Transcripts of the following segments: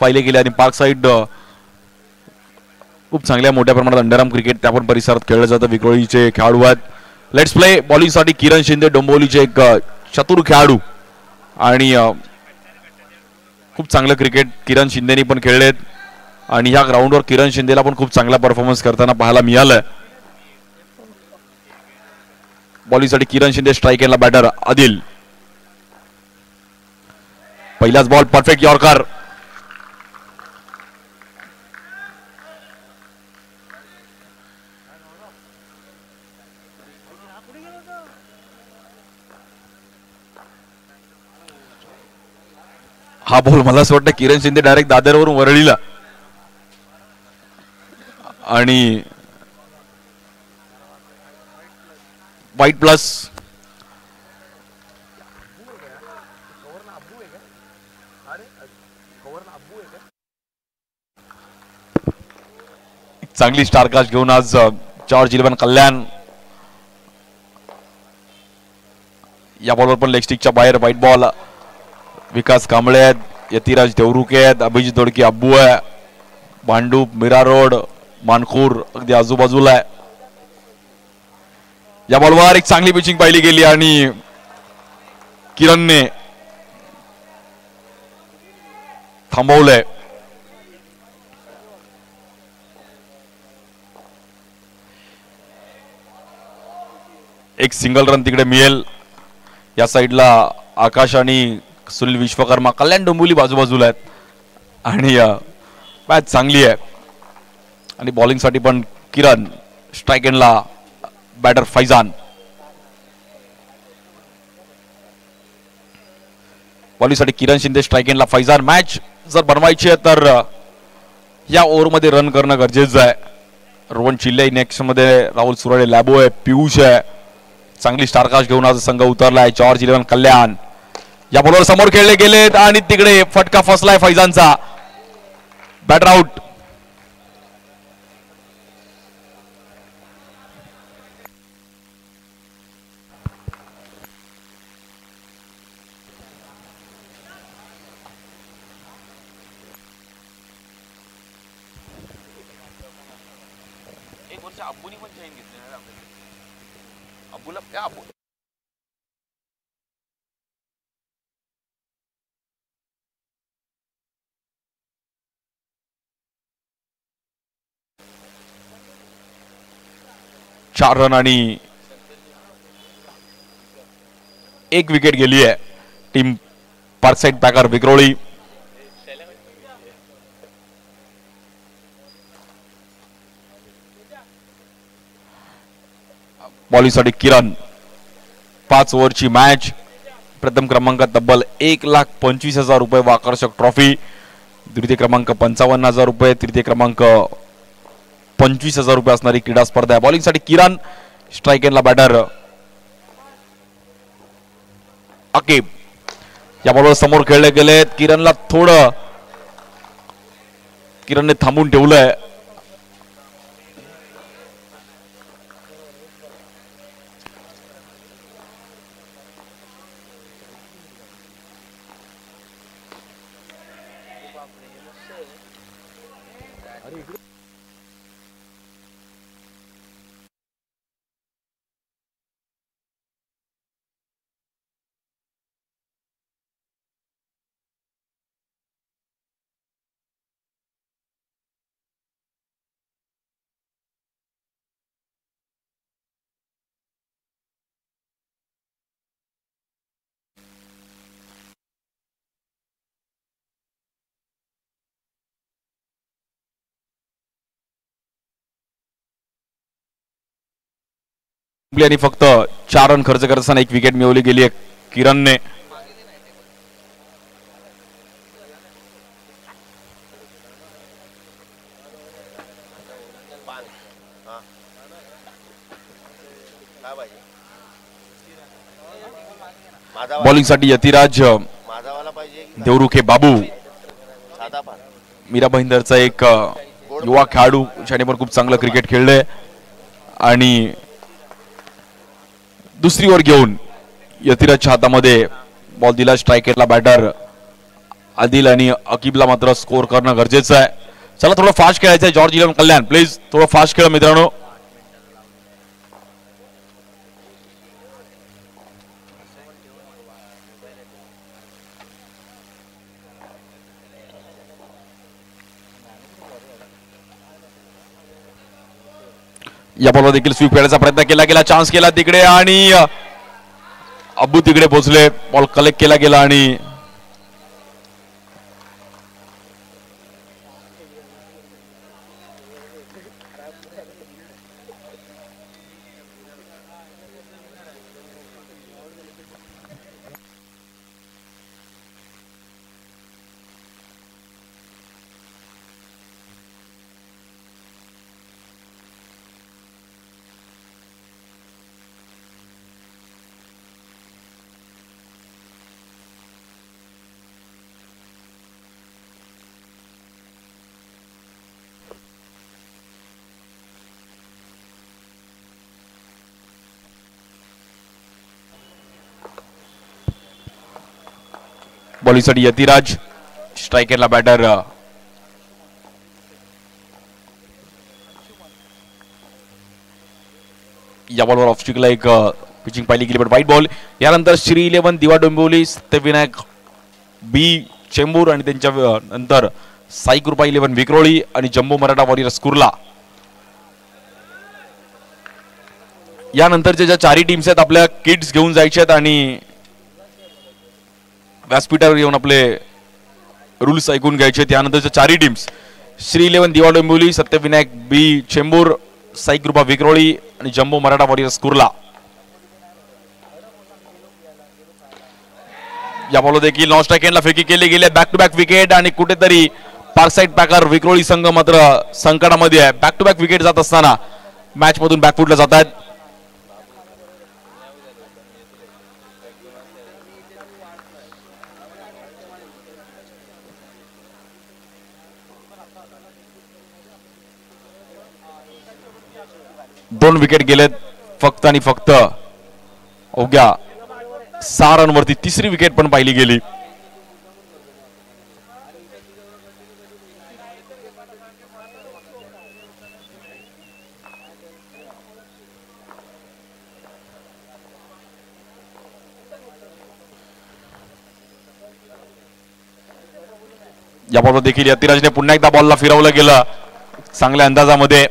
पाहिले गेले आणि पार्क साईड खूप चांगल्या मोठ्या प्रमाणात अंडरआर्म क्रिकेट त्या पण परिसरात खेळलं जातं. विक्रोळीचे खेळाडू आहेत. Let's play. बॉलिंगसाठी किरण शिंदे, डोंबिवलीचे एक चतुर खेळाडू आणि खूप चांगलं क्रिकेट किरण शिंदेनी पण खेळलेत आणि ह्या ग्राउंडवर किरण शिंदेला पण खूप चांगला परफॉर्मन्स करताना पाहायला मिळालं. बॉलिंगसाठी किरण शिंदे, स्ट्राईक एंडला बॅटर आदिल. पहिलाच बॉल परफेक्ट यॉर्कर. हा बॉल मला असं वाटतं किरण शिंदे डायरेक्ट दादरवरून वरळीला आणि वाईट प्लस. चांगली स्टारकास्ट घेऊन आज जॉर्ज 11 कल्याण. या बॉलवर पण लेग स्टिकच्या बाहेर व्हाईट बॉल. विकास कांबळे आहेत, यतिराज देवरुके आहेत, अभिजित दोडके अब्बू आहे, भांडूप, मीरा रोड, मानखूर अगदी आजूबाजूला आहे. या बॉलवर एक चांगली पिचिंग पाहिली गेली आणि किरणने थांबवलंय. एक सिंगल रन तिकडे मिळेल. या साईडला आकाश आणि सुनील विश्वकर्मा, कल्याण डोंबिवली बाजूबाजूला आहेत आणि मॅच चांगली आहे. आणि बॉलिंगसाठी पण किरण, स्ट्राईक एंडला बॅटर फैजान. बॉलिंगसाठी किरण शिंदे, स्ट्राईक एंडला फैजान. मॅच जर बनवायची आहे तर या ओव्हरमध्ये रन करणं गरजेचं आहे. रोहन चिल्ले नेक्स्ट मध्ये, राहुल सुराडे, लॅबो आहे, पियुष आहे. चांगली स्टारकास्ट घेऊन आज संघ उतरलाय. जॉर्ज 11 कल्याण. या बॉलवर समोर खेळले गेलेत आणि तिकडे फटका फसलाय फैजानचा. Batter out. अब्बूनी पण चेंज घेतले अब्बूला. चार रन आणि एक विकेट गेली आहे टीम पार्कसाईड पॅकर विक्रोळी. बॉलिंगसाठी किरण. 5 ओव्हरची मॅच. प्रथम क्रमांक तब्बल 1,25,000 रुपये व आकर्षक ट्रॉफी. द्वितीय क्रमांक 55,000 रुपये. तृतीय क्रमांक 25,000 रुपये असणारी क्रीडा स्पर्धा आहे. बॉलिंगसाठी किरण, स्ट्राईक एंडला बॅटर अकीब. या बॉलवर समोर खेळले गेलेत. किरणला थोडं किरणने थांबून ठेवलंय. आणि फक्त 4 रन खर्च करत असताना एक विकेट मिळवली गेली आहे किरणने. बॉलिंगसाठी यतिराज देवरुखे बाबू. मीरा भाईंदरचा एक युवा खेळाडू ज्याने पण खूप चांगलं क्रिकेट खेळलंय आणि दुसरी ओव्हर घेऊन यतिराजच्या हातामध्ये बॉल दिला. स्ट्राईक एंडला बॅटर आदिल आणि अकीबला मात्र स्कोर करणं गरजेचं आहे. चला थोडं फास्ट खेळायचं आहे. जॉर्ज 11 कल्याण प्लीज थोडं फास्ट खेळा मित्रांनो. या बॉलवर देखील स्वीप खेळण्याचा प्रयत्न केला गेला. चान्स केला तिकडे आणि अब्बू तिकडे पोहोचले. बॉल कलेक्ट केला गेला आणि बॉलिंगसाठी यतिराज. स्ट्रायकरला बॅटर या बॉलवर ऑफ स्टिकला एक पिचिंग पाहिली गेली, बट वाईट बॉल. यानंतर श्री 11 दिवा डोंबिवली, सत्यविनायक बी चेंबूर आणि त्यांच्या नंतर साई कृपा 11 विक्रोळी आणि जम्बो मराठा वॉरियर्स कुर्ला. यानंतरच्या ज्या चारही टीम्स आहेत आपल्या किट्स घेऊन जायचे आहेत आणि व्यासपीठावर येऊन आपले रूल्स ऐकून घ्यायचे. त्यानंतरच्या चारही टीम्स श्री 11 दिवा डोंबिवली, सत्यविनायक बी चेंबूर, साई कृपा विक्रोळी आणि जम्बो मराठा वॉरियर्स कुर्ला. या बॉल देखील नॉन स्ट्राइक एंडला फेकी केली गेली. बॅक टू बॅक विकेट आणि कुठेतरी पार्कसाइड पॅकर विक्रोळी संघ मात्र संकटामध्ये आहे. बॅक टू बॅक विकेट जात असताना मॅच मधून बॅकफुटला जात आहेत. दोन विकेट गेलेत फक्त आणि फक्त. अवघ्या 6 रनवरती तिसरी विकेट पण पाहिली गेली. या बॉलवर देखील यतिराजने पुन्हा एकदा बॉलला फिरवलं गेलं चांगल्या अंदाजामध्ये.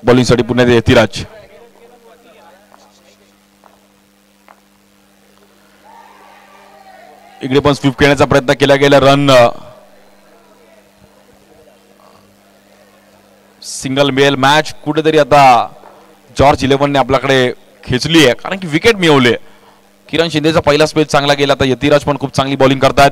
बॉलिंगसाठी पुन्हा यतिराज. इकडे पण स्वीप खेळण्याचा प्रयत्न केला गेला. रन सिंगल मेल मॅच कुठेतरी आता जॉर्ज 11 ने आपल्याकडे खेचली आहे कारण की विकेट मिळवले. किरण शिंदेचा पहिला स्पेस चांगला गेला. आता यतिराज पण खूप चांगली बॉलिंग करतात.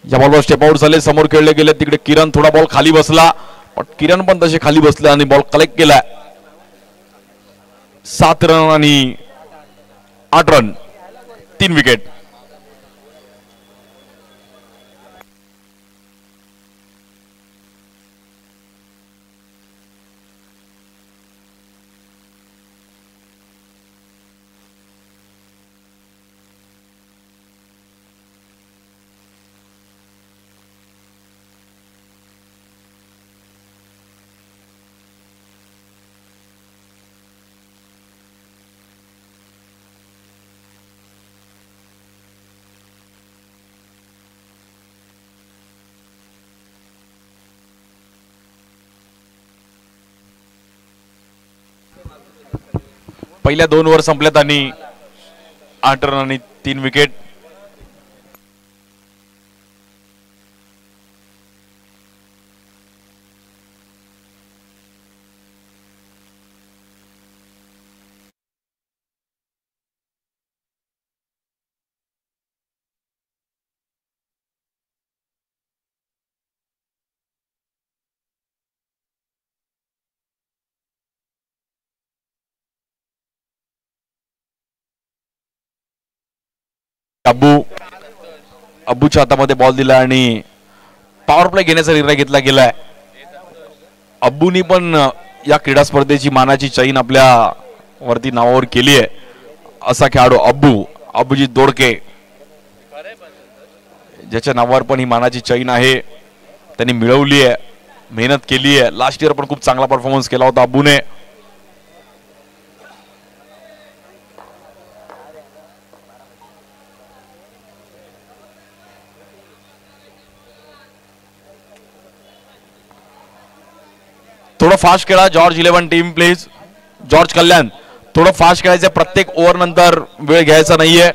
या बॉलवर स्टेप आउट झाले, समोर खेळले गेले. तिकडे किरण थोडा बॉल खाली बसला, पण किरण पण तसे खाली बसले आणि बॉल कलेक्ट केलाय. 7 रन आणि 8 रन, 3 विकेट. पहिल्या 2 ओव्हर संपल्यात आणि 8 रन आणि 3 विकेट. अब्बूच्या हातामध्ये बॉल दिला आणि पॉवर प्ले घेण्याचा निर्णय घेतला गेलाय. अब्बूनी पण या क्रीडा स्पर्धेची मानाची चैन आपल्या वरती नावावर केली आहे असा खेळाडू अबुजीत दोडके, ज्याच्या नावावर पण ही मानाची चैन आहे, त्यांनी मिळवली आहे, मेहनत केली आहे. लास्ट इयर पण खूप चांगला परफॉर्मन्स केला होता अब्बूने. थोडं फास्ट खेळा जॉर्ज 11 टीम प्लीज. जॉर्ज कल्याण थोडं फास्ट खेळायचं, प्रत्येक ओव्हर नंतर वेळ घ्यायचा नाहीये.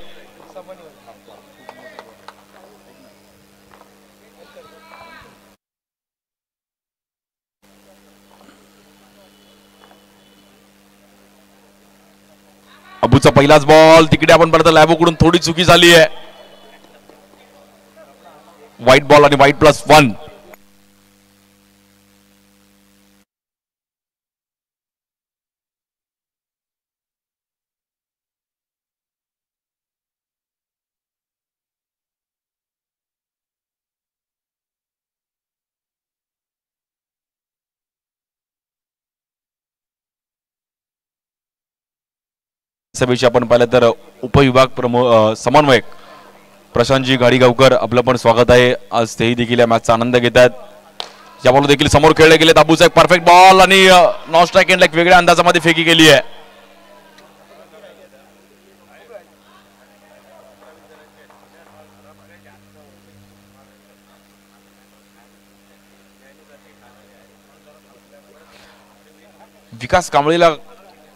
अबूचा पहिलाच बॉल तिकडे आपण परत लॅबोकडून थोडी चुकी झाली आहे. व्हाईट बॉल आणि व्हाईट +1. सभेशी आपण पाहिलं तर उपविभाग समन्वयक प्रशांतजी गाडीगावकर आपलं पण स्वागत आहे. आज तेही देखील या मॅचचा आनंद घेत आहेत. या बॉल देखील समोर खेळले गेले. अबूचा एक परफेक्ट बॉल आणि नॉन स्ट्राईक एंडला एक वेगळ्या अंदाजामध्ये फेकी केली आहे. विकास कांबळीला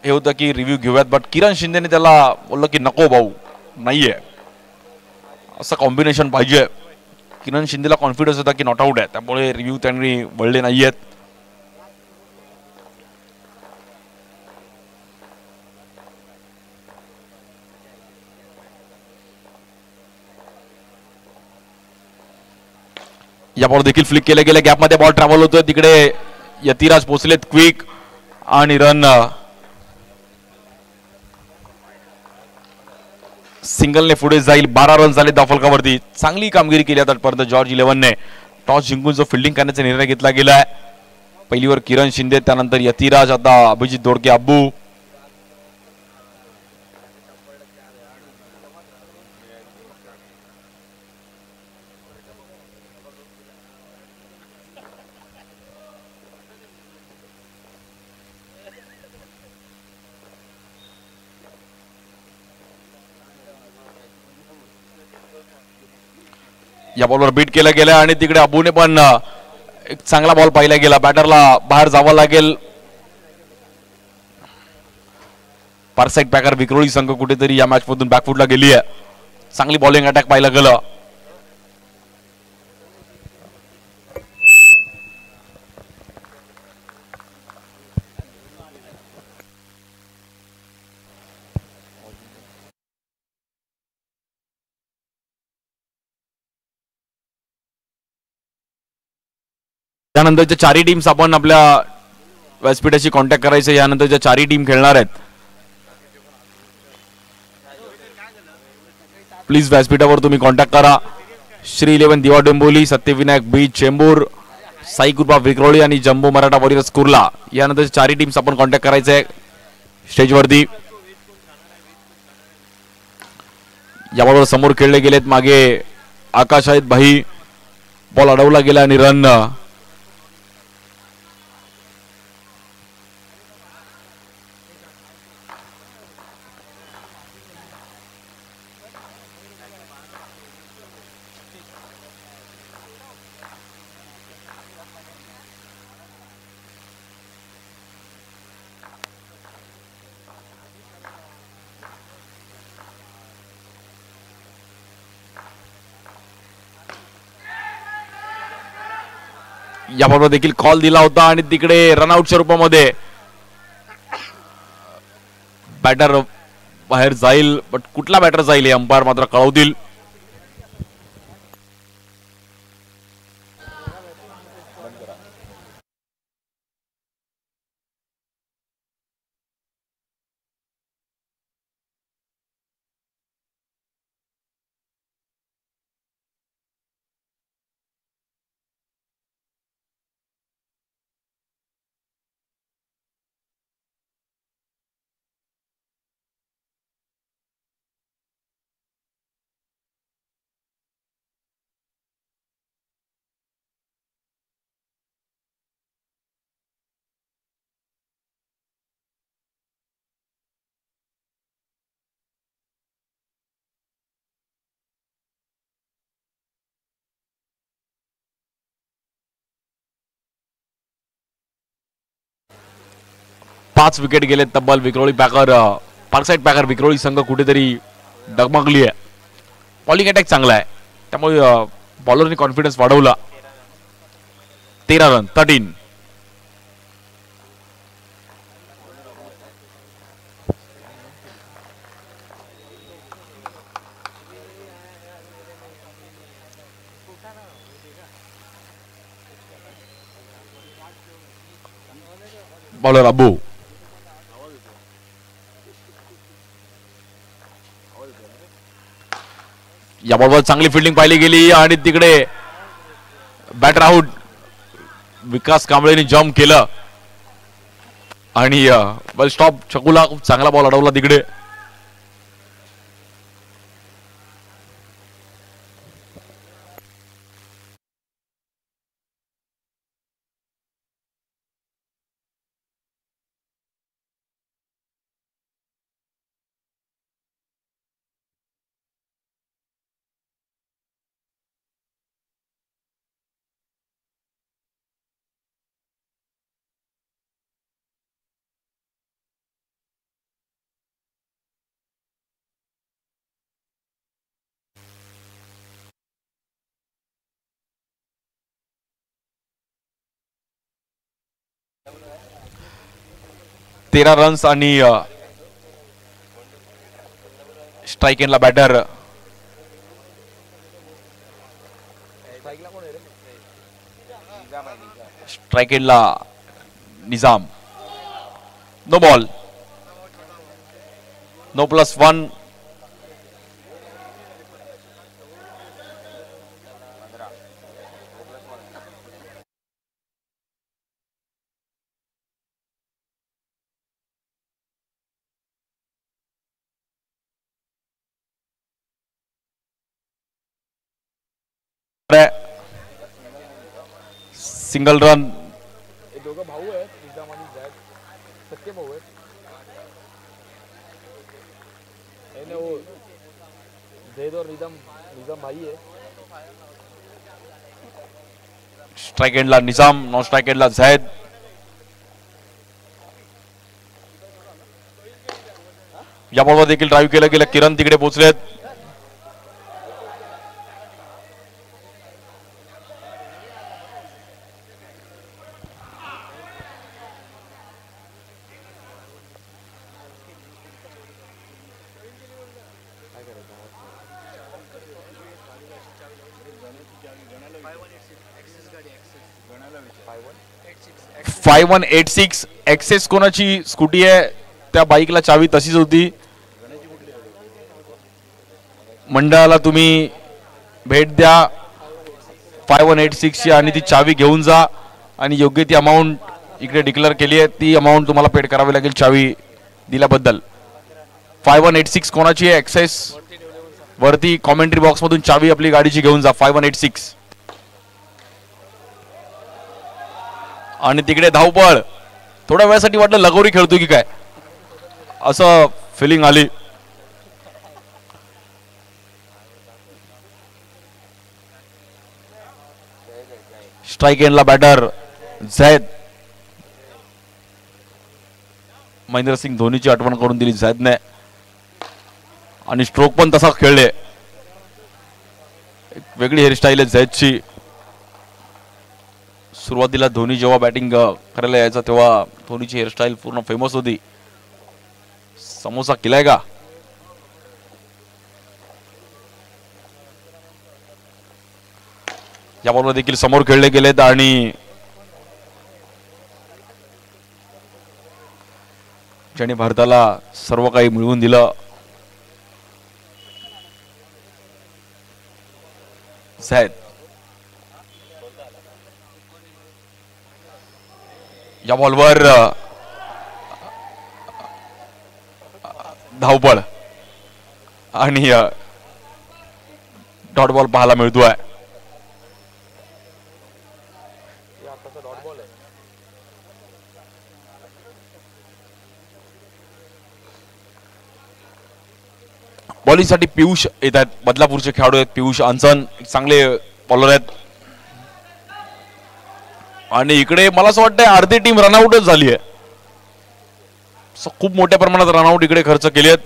हे होतं की रिव्ह्यू घेऊयात, बट किरण शिंदेने त्याला बोललं की नको भाऊ, नाहीये असं कॉम्बिनेशन पाहिजे. किरण शिंदेला कॉन्फिडन्स होता की नॉट आउट आहे, त्यामुळे रिव्ह्यू त्यांनी वळले नाहीयेत. या बॉल देखील फ्लिक केले गेले. गॅपमध्ये बॉल ट्रॅव्हल होतोय, तिकडे यतिराज पोचलेत क्विक आणि रन सिंगलने पुढे जाईल. 12 रन झाले धावफलकावरती. चांगली कामगिरी केली आतापर्यंत जॉर्ज 11ने. टॉस जिंकून जो फिल्डिंग करण्याचा निर्णय घेतला गेलाय, पहिलीवर किरण शिंदे, त्यानंतर यतिराज, आता अभिजित दोडके अब्बू. या बॉलवर बीट केला गेला आणि तिकडे अबूने पण एक चांगला बॉल पाहिला गेला. बॅटरला बाहेर जावं लागेल. पारसाईड पॅकर विक्रोळी संघ कुठेतरी या मॅच मधून बॅकफुटला गेली आहे. चांगली बॉलिंग अटॅक पाहिला गेलं. त्यानंतरच्या चारही टीम्स आपण आपल्या व्यासपीठाशी कॉन्टॅक्ट करायचे. यानंतरच्या चारही टीम खेळणार आहेत. प्लीज व्यासपीठावर तुम्ही कॉन्टॅक्ट करा. श्री 11 दिवा डोंबिवली, सत्यविनायक बीच चेंबूर, साई कृपा विक्रोळी आणि जम्बो मराठा वॉरियर्स कुर्ला. यानंतर चारही टीम्स आपण कॉन्टॅक्ट करायचे आहे स्टेजवरती. याबरोबर समोर खेळले गेलेत मागे आकाश आहेत भाई. बॉल अडवला गेला आणि रन याबरोबर देखील कॉल दिला होता आणि तिकडे रनआउटच्या रूपामध्ये बॅटर बाहेर जाईल. बट कुठला बॅटर जाईल हे अंपायर मात्र कळवतील. 5 विकेट गेले तब्बल. Vikhroli Packer Parkside Packer Vikhroli संघ कुठेतरी डगमगली आहे. बॉलिंग अटॅक चांगला आहे त्यामुळे बॉलरने कॉन्फिडन्स वाढवला. 13 रन 13. बॉलर अबू. या बॉलवर चांगली फिल्डिंग पाहिली गेली आणि तिकडे बॅटर आउट. विकास कांबळेने जम्प केलं आणि बॉल स्टॉप. चकुला खूप चांगला बॉल अडवला तिकडे. तेरा रन्स आणि स्ट्राईक एंडला बॅटर स्ट्राईक एंडला Nizam. No ball. No +1. Single run. हे दोघं भाऊ आहेत, निजाम आणि झैद. सख्खे भाऊ आहेत. वो झैद और निजाम भाई है. स्ट्राईक एंडला निजाम. नॉन स्ट्राईक एंडला झैद. या बॉलवर देखील ड्राईव्ह केलं गेलं. किरण तिकडे पोहोचलेत. फाईव्ह 186 एक्सेस कोणाची स्कूटी आहे त्या बाईकला चावी तशीच होती. मंडळाला तुम्ही भेट द्या 5186 ची आणि ती चावी घेऊन जा आणि योग्य ती अमाऊंट इकडे डिक्लेअर केली आहे. ती अमाऊंट तुम्हाला पेड करावी लागेल चावी दिल्याबद्दल. 5186 कोणाची आहे एक्सेस वरती कॉमेंट्री बॉक्स मधून चावी आपली गाडीची घेऊन जा. 5186. आणि तिकडे धावपळ. थोड्या वेळासाठी वाटलं लगोरी खेळतो की काय असं फिलिंग आली. स्ट्राईक एंडला बॅटर झैद. महेंद्रसिंग धोनीची आठवण करून दिली झैदने आणि स्ट्रोक पण तसा खेळले. एक वेगळी हेअरस्टाईल आहे झैदची. सुरुवातीला धोनी जेव्हा बॅटिंग करायला यायचा तेव्हा धोनीची हेअरस्टाईल पूर्ण फेमस होती. समोसा केलाय का. या बॉलवर देखील समोर खेळले गेलेत आणि ज्याने भारताला सर्व काही मिळवून दिलं झैद. या बॉलवर धावपळ आणि डॉट बॉल पाहायला मिळतोय. बॉलिंगसाठी पियुष येत आहेत. बदलापूरचे खेळाडू आहेत. पियुष अंसन चांगले बॉलर आहेत. आणि इकडे मला असं वाटतंय अर्धी टीम रनआउटच झाली आहे. खूप मोठ्या प्रमाणात रनआउट इकडे खर्च केले आहेत.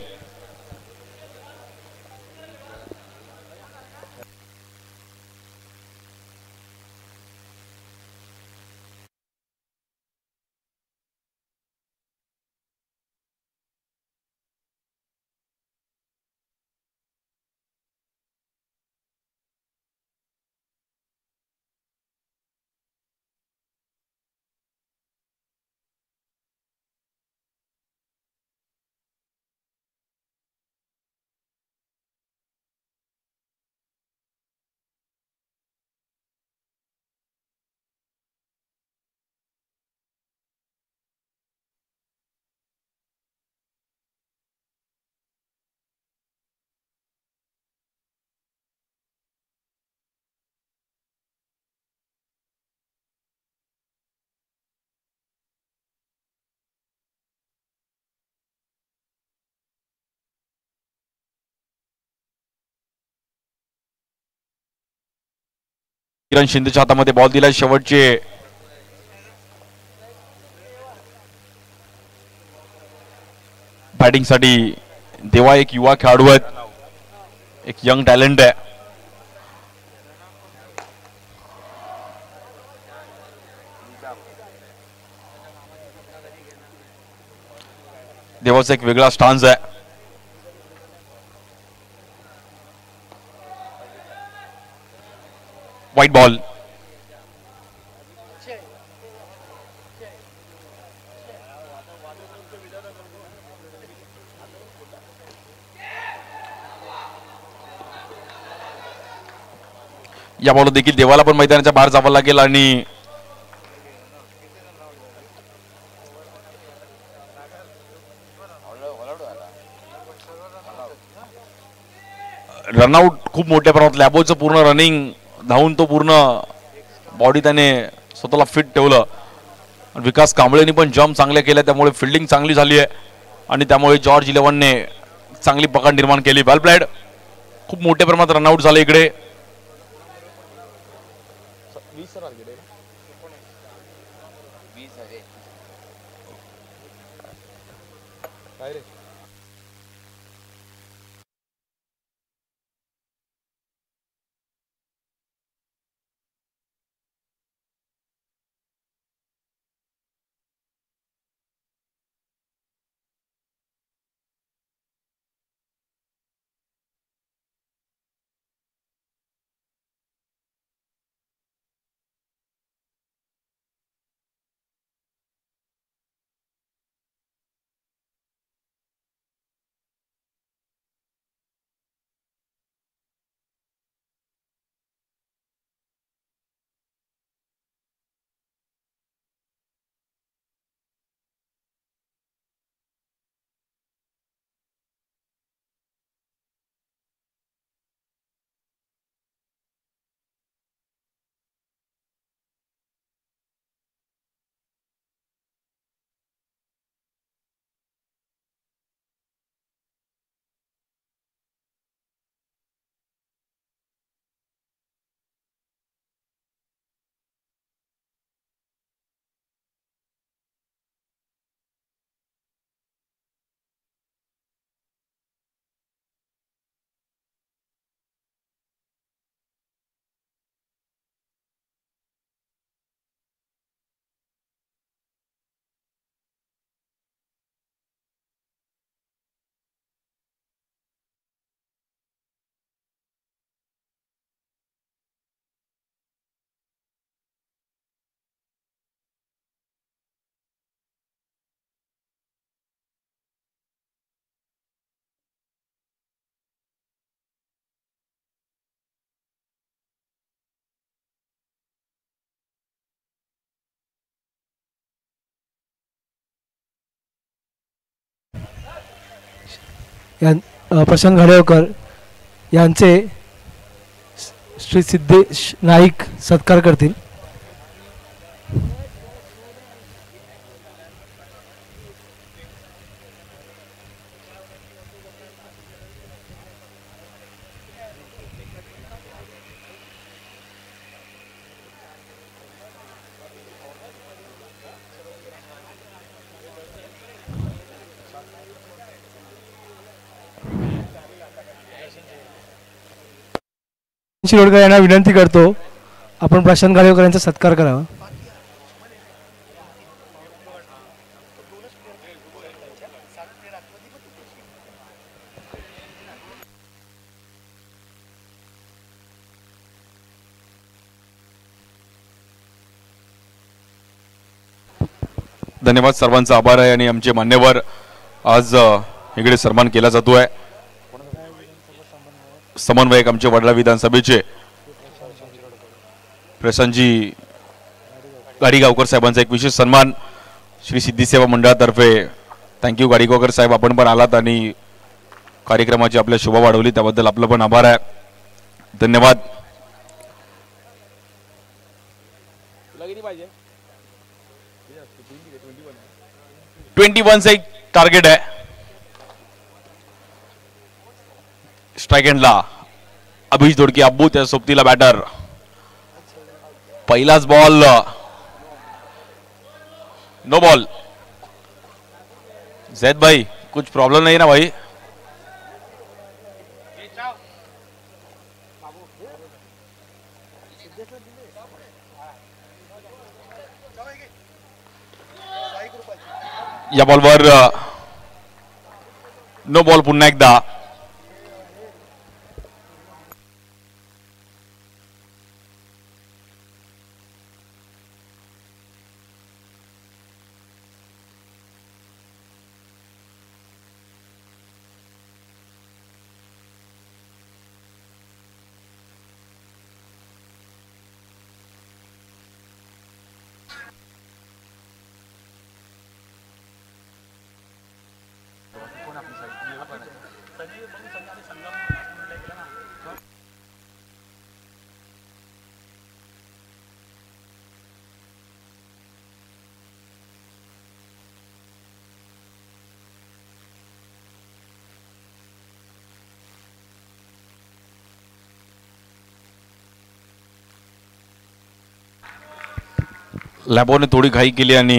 किरण शिंदेच्या हातामध्ये बॉल दिलाय. शेवटचे बॅटिंग साठी देवा एक युवा खेळाडू आहेत, एक यंग टॅलेंट आहे. देवाचा एक वेगळा स्टान्स आहे. White ball. या बॉल देखील देवाला पण मैदानाच्या बाहेर जावं लागेल आणि रनआउट खूप मोठ्या प्रमाणात. लॅबोचं पूर्ण रनिंग धावून तो पूर्ण बॉडी त्याने स्वतःला फिट ठेवलं. विकास कांबळेनी पण जम्प चांगले केले, त्यामुळे फिल्डिंग चांगली झाली आहे आणि त्यामुळे जॉर्ज 11ने चांगली पकड निर्माण केली. Well played. खूप मोठ्या प्रमाणात रनआउट झाले इकडे. 20 रन गेले. काय रे प्रशांत घाडेवकर यांचे श्री सिद्धेश नाईक सत्कार करतील. शिरोडकर यांना विनंती करतो आपण प्रशांत गाडेकर यांचा सत्कार करावा. धन्यवाद, सर्वांचा आभार आहे. आणि आमचे मान्यवर आज इकडे सन्मान केला जातोय. समन्वयक आमचे वडला विधानसभेचे प्रशांतजी गाडीगावकर साहेबांचा एक विशेष सन्मान श्री सिद्धी सेवा मंडळातर्फे. थँक्यू गाडीगावकर साहेब, आपण पण आलात आणि कार्यक्रमाची आपल्या शोभा वाढवली, त्याबद्दल आपलं पण आभार आहे. धन्यवाद. 21 एक टार्गेट आहे. स्ट्राइक एंडला अभिष दोडके अब्बू, त्या सोबतीला बॅटर. पहिलाच बॉल नो बॉल. जैद भाई कुछ प्रॉब्लम नहीं ना भाई? या बॉलवर नो बॉल पुन्हा एकदा. लॅबोने थोडी घाई केली आणि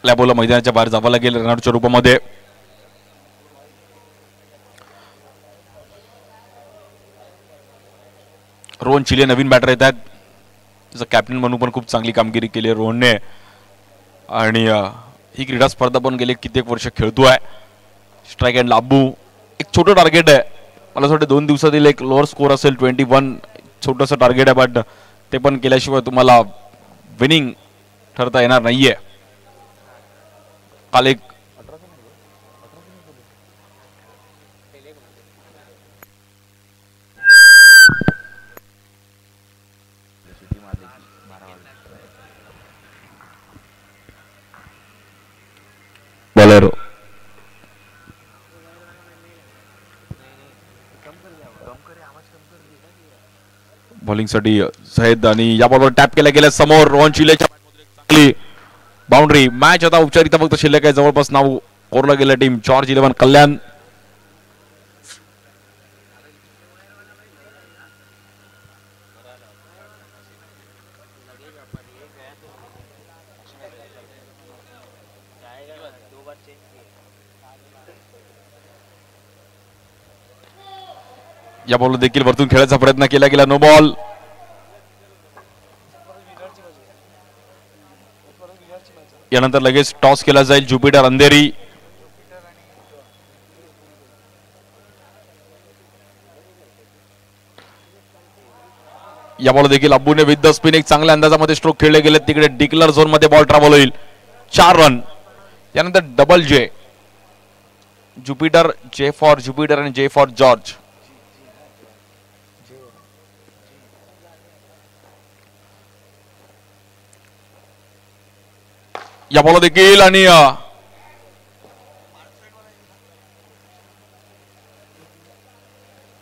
लॅबोला मैदानाच्या बाहेर जावं लागेल रनआउटच्या रूपामध्ये. रोहन चिले नवीन बॅटर येत आहेत. जसं कॅप्टन म्हणून पण खूप चांगली कामगिरी केली आहे रोहनने आणि ही क्रीडा स्पर्धा पण गेले कित्येक वर्ष खेळतोय. स्ट्राइक एंड लाबू एक छोटं टार्गेट आहे. मला असं वाटतं 2 दिवसातील एक लोअर स्कोर असेल 21. छोटंसं टार्गेट आहे, बट ते पण केल्याशिवाय तुम्हाला विनिंग ठरता येणार नाहीये. काल एक बॉलर बॉलिंगसाठी सैद आणि या बॉलवर टॅप केल्या गेल्या समोर रोहन चिलेच्या चांगली बाउंड्री. मॅच आता उपचारिता फक्त शिल्लक आहे. जवळपास नाव कोरलं गेलं टीम जॉर्ज 11 कल्याण. या बॉल देखील वरतून खेळायचा प्रयत्न केला गेला. No ball. यानंतर लगेच टॉस केला जाईल. ज्युपिटर अंधेरी या बॉल देखील अब्बूने विथ द स्पिन एक चांगल्या अंदाजामध्ये स्ट्रोक खेळले गेले. तिकडे डिक्लर झोन मध्ये बॉल ट्रॅव्हल होईल. 4 रन. यानंतर double J. Jupiter, J for Jupiter आणि जे फॉर जॉर्ज. या बॉल देखील आणि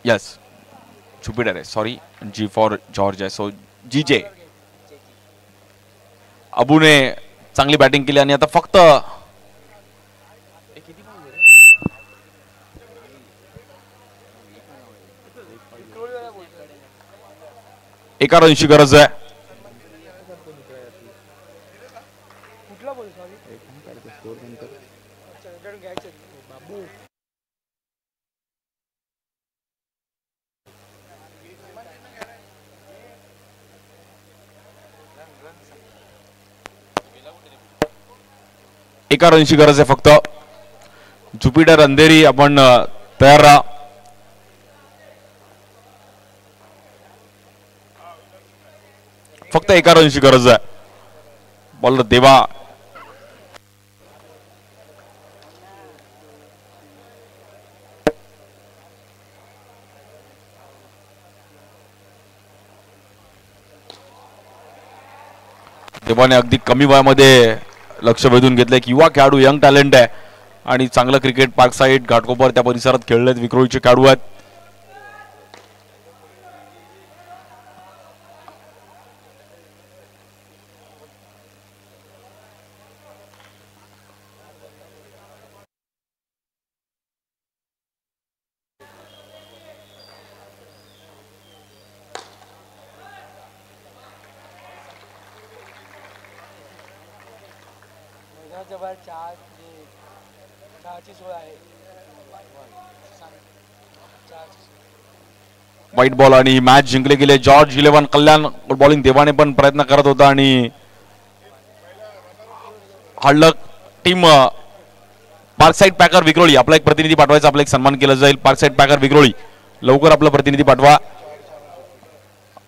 यस ज्युपिटर आहे, सॉरी, जी फॉर जॉर्ज आहे. सो जी जे. अबूने चांगली बॅटिंग केली आणि आता फक्त एका रनची गरज आहे. एका रनची गरज आहे फक्त. ज्युपिटर अंधेरी आपण तयार राहा. फक्त एका रनची गरज आहे. बॉलर देवा देवाने अगदी कमी वयामध्ये लक्ष वेधून घेतलंय. युवा खेळाडू, यंग टॅलेंट आहे आणि चांगलं क्रिकेट पार्क साईड घाटकोपर त्या परिसरात खेळलेत. विक्रोळीचे खेळाडू आहेत. व्हाईट बॉल आणि मॅच जिंकले गेले. जॉर्ज 11 कल्याण बॉलिंग देवाने पण प्रयत्न करत होता आणि हडलक टीम पार्कसाईड पॅकर विक्रोळी. आपला एक प्रतिनिधी पाठवायचा, आपला एक सन्मान केला जाईल. पार्कसाईड पॅकर विक्रोळी लवकर आपला प्रतिनिधी पाठवा.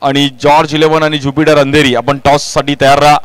आणि जॉर्ज 11 आणि ज्युपिटर अंधेरी आपण टॉस साठी तयार राहा.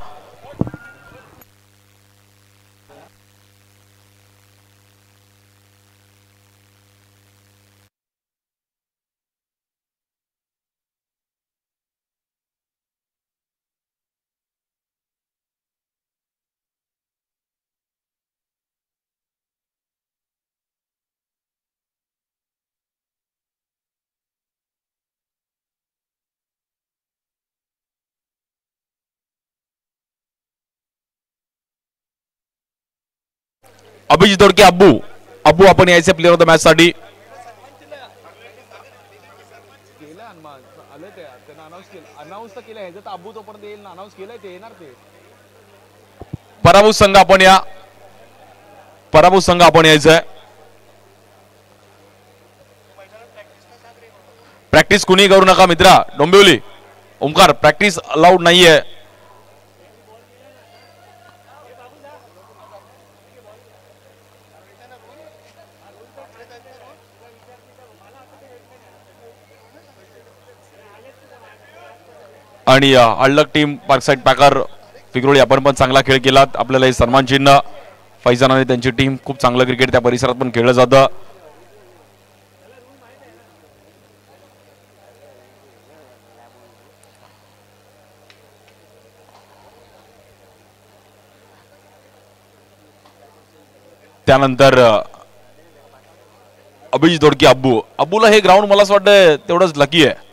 अभिजित दोडके अब्बू आपण यायचे प्लेअर ऑफ द मॅच साठी. पराभूत संघ आपण या. पराभूत संघ आपण यायचंय. प्रॅक्टिस कुणी करू नका मित्रा. डोंबिवली ओमकार प्रॅक्टिस अलाउड नाहीये. आणि हडलक टीम पार्कसाईड पॅकर विक्रोळी आपण पण चांगला खेळ केलात. आपल्याला हे सन्मान चिन्ह. फैजान आणि त्यांची टीम खूप चांगलं क्रिकेट त्या परिसरात पण खेळलं जातं. त्यानंतर अभिजित दोडके अब्बूला हे ग्राउंड मला असं वाटतं तेवढंच लकी आहे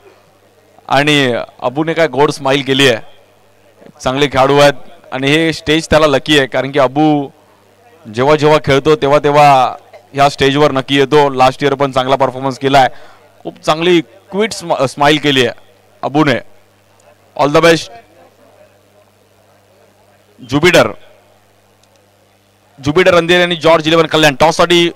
आणि अब्बूने काय गोड स्माइल केली आहे. चांगले खेळाडू आहेत आणि हे स्टेज त्याला लकी आहे कारण की अब्बू जेव्हा जेव्हा खेळतो तेव्हा तेव्हा ह्या स्टेजवर नक्की येतो. लास्ट इयर पण चांगला परफॉर्मन्स केला आहे. खूप चांगली क्विट स्माइल केली आहे अब्बूने. All the best. Jupiter Andheri आणि जॉर्ज 11 कल्याण टॉस साठी